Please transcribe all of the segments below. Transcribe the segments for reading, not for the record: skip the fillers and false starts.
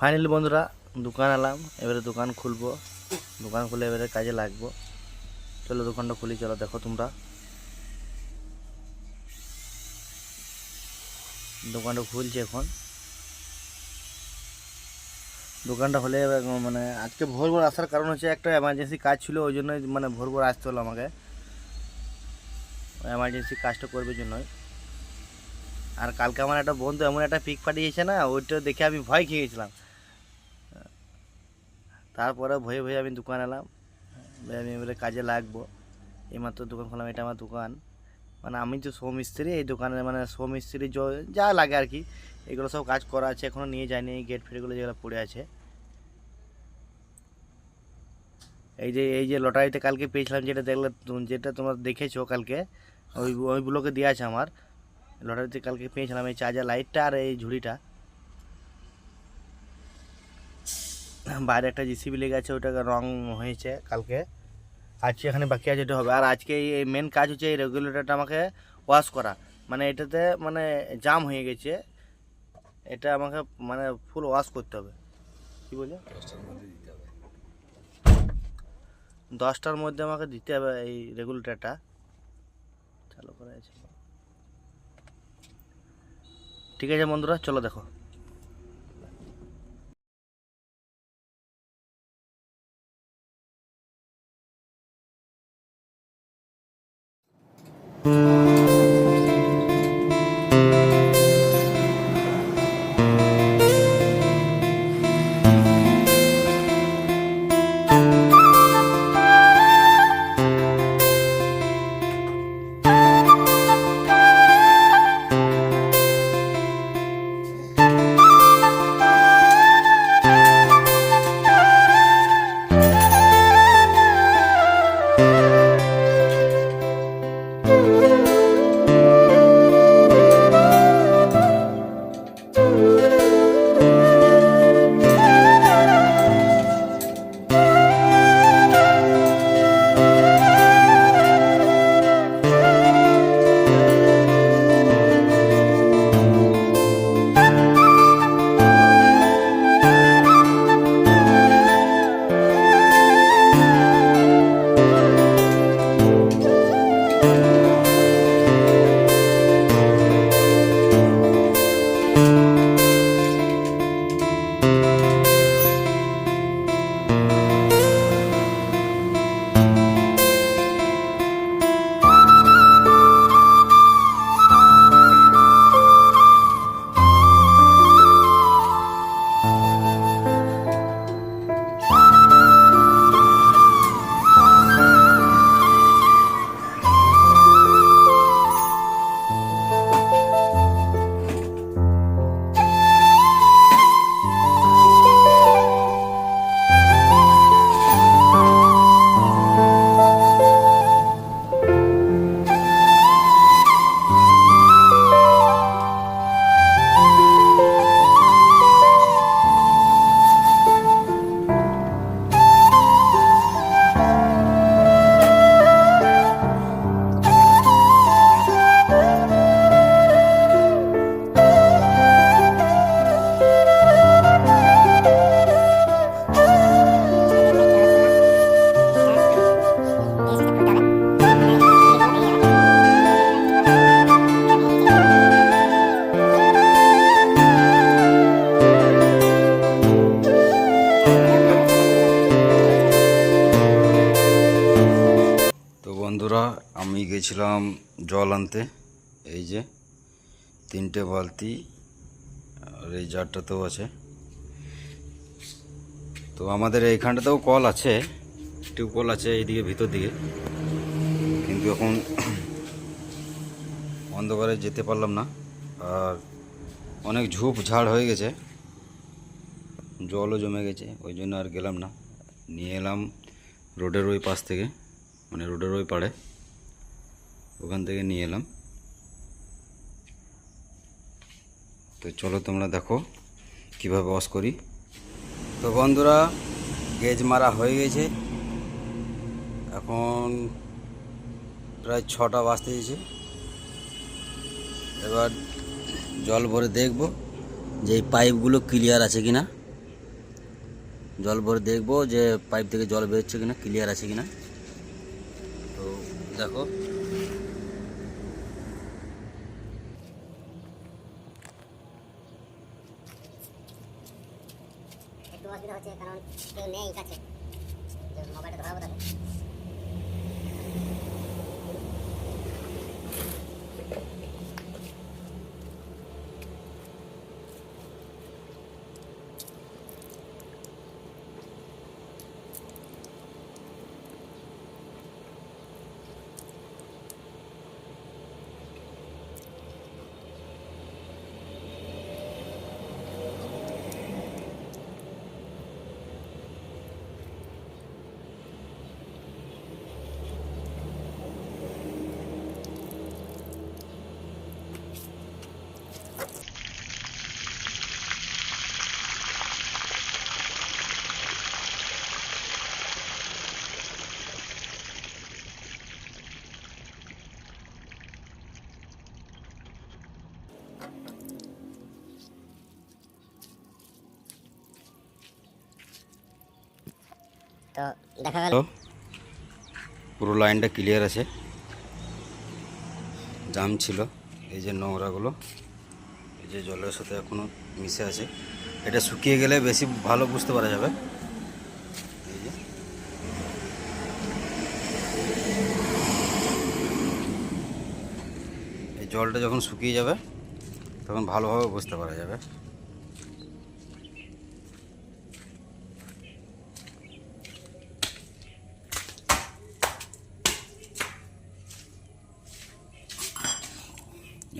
Finally বন্ধুরা দোকান এলাম, এবারে দোকান খুলবো। দোকান খুলে এবারে কাজে লাগবো। চলো দোকানটা খুলি, চলো দেখো তোমরা। দোকানটা খুলছি এখন। দোকানটা হলে মানে আজকে ভোর ভোর আসার কারণ হচ্ছে একটা এমার্জেন্সি কাজ ছিল, ওই জন্যই মানে ভোর ভোর আসতে হলো আমাকে। এমার্জেন্সি কাজটা করবে জন্যই। আর কালকে আমার একটা বন্ধু এমন একটা পিক পাঠিয়েছে না, ওইটা দেখে আমি ভয় খেয়ে গেছিলাম। তারপরে ভয়ে ভয়ে আমি দোকান এলাম। আমি এবারে কাজে লাগবো। এইমাত্র দোকান খুললাম, এটা আমার দোকান। মানে আমি তো সৌমিস্ত্রি, এই দোকানে মানে সৌমিস্ত্রি যা লাগে আর কি, এগুলো সব কাজ করা আছে, এখনও নিয়ে যায়নি। এই গেট ফেটগুলো যেগুলো পড়ে আছে, এই যে লটারিতে কালকে পেয়েছিলাম, যেটা দেখলে, যেটা তোমরা দেখেছো কালকে, ওই ব্লকে দেওয়া আছে আমার। লটারিতে কালকে পেয়েছিলাম এই চার্জার লাইটটা আর এই ঝুড়িটা। বাইরে একটা জিসিবি লেগে আছে, ওটা রং হয়েছে কালকে। আজকে এখানে বাকি আছে, এটা হবে। আর আজকে এই মেন কাজ হচ্ছে এই রেগুলেটরটা আমাকে ওয়াশ করা। মানে এটাতে মানে জাম হয়ে গেছে, এটা আমাকে মানে ফুল ওয়াশ করতে হবে। কি বলে 10টার মধ্যে আমাকে দিতে হবে এই রেগুলেটরটা। চালু করা আছে, ঠিক আছে বন্ধুরা, চলো দেখো। বন্ধুরা, আমি গেছিলাম জল আনতে। এই যে 3টে বালতি আর এই জারটাতেও আছে। তো আমাদের এইখানটাতেও কল আছে, টিউবওয়েল আছে এইদিকে ভিতর দিকে, কিন্তু এখন অন্ধকারে যেতে পারলাম না। আর অনেক ঝোপ ঝাড় হয়ে গেছে, জলও জমে গেছে, ওই জন্য আর গেলাম না। নিয়ে এলাম রোডের ওই পাশ থেকে, মানে রোডের ওই পাড়ে, ওখান থেকে নিয়ে এলাম। তো চলো তোমরা দেখো কিভাবে ওয়াশ করি। তো বন্ধুরা, গেজ মারা হয়ে গেছে, এখন প্রায় 6টা বাজতে দিয়েছে। এবার জল ভরে দেখব যে এই পাইপগুলো ক্লিয়ার আছে কিনা। জল ভরে দেখবো যে পাইপ থেকে জল বেরোচ্ছে কিনা, ক্লিয়ার আছে কিনা। তো দেখো একটু অসুবিধা হচ্ছে কারণ কেউ নেই কাছে, মোবাইলটা ধরাবো তাকে। তো দেখা গেল তো পুরো লাইনটা ক্লিয়ার আছে, জাম ছিল। এই যে নোংরাগুলো এই যে জলের সাথে এখনো মিশে আছে, এটা শুকিয়ে গেলে বেশি ভালো বুঝতে পারা যাবে। এই যে এই জলটা যখন শুকিয়ে যাবে তখন ভালোভাবে বুঝতে পারা যাবে।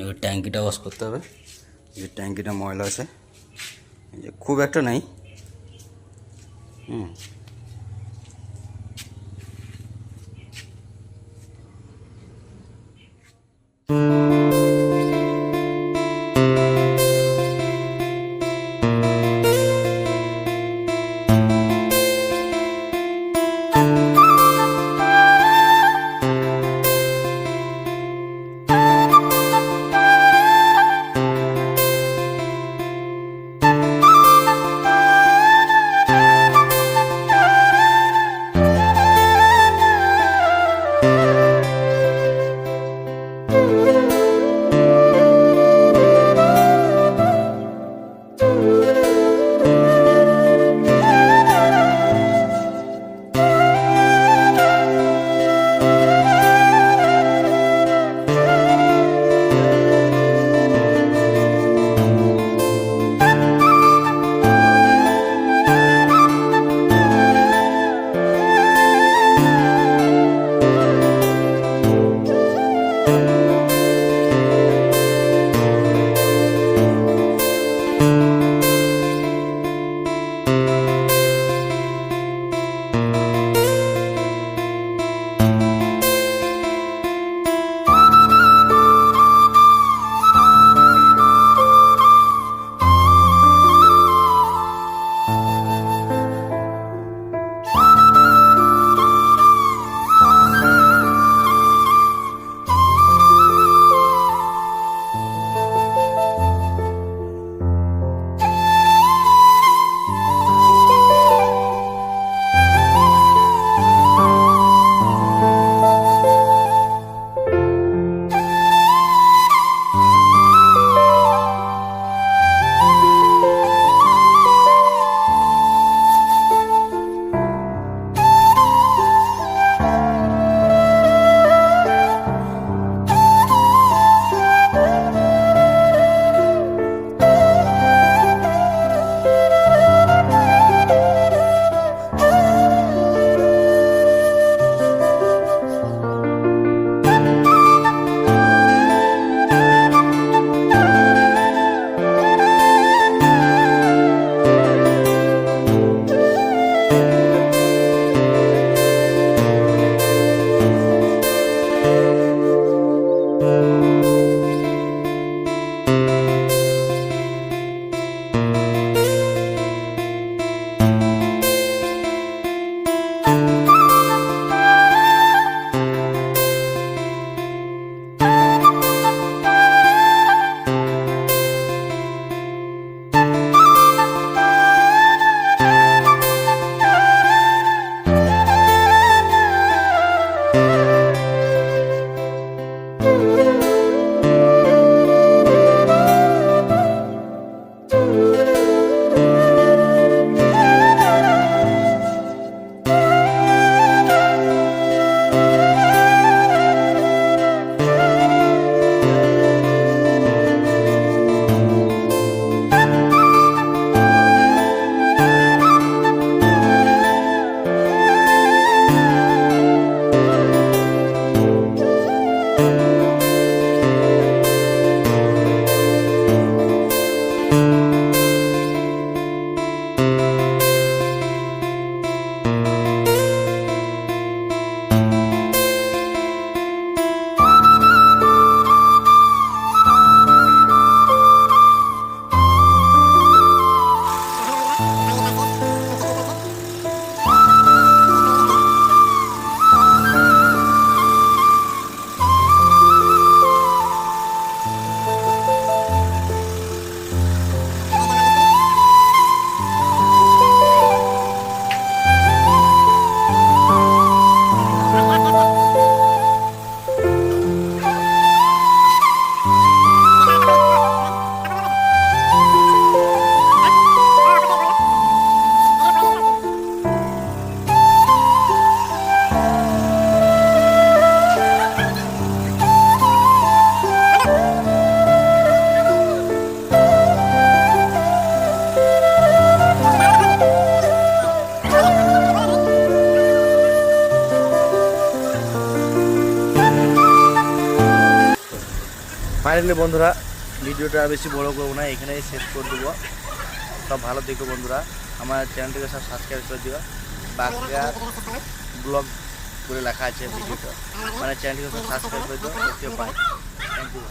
এবার ট্যাঙ্কিটা ওয়াশ করতে হবে। যে ট্যাঙ্কিটা ময়লা আছে, এই যে খুব একটা নাই। ফাইনালি বন্ধুরা ভিডিওটা আর বেশি বড় করবো না, এখানেই শেষ করে দেবো। সব ভালো দেখো বন্ধুরা, আমার চ্যানেলটিকে সব সাবস্ক্রাইব করে দিও। বাঁকুড়া ব্লগ করে লেখা আছে ভিডিওটা, মানে চ্যানেলটিকে সব সাবস্ক্রাইব করে দিও, দেখতে পাই। Thank you.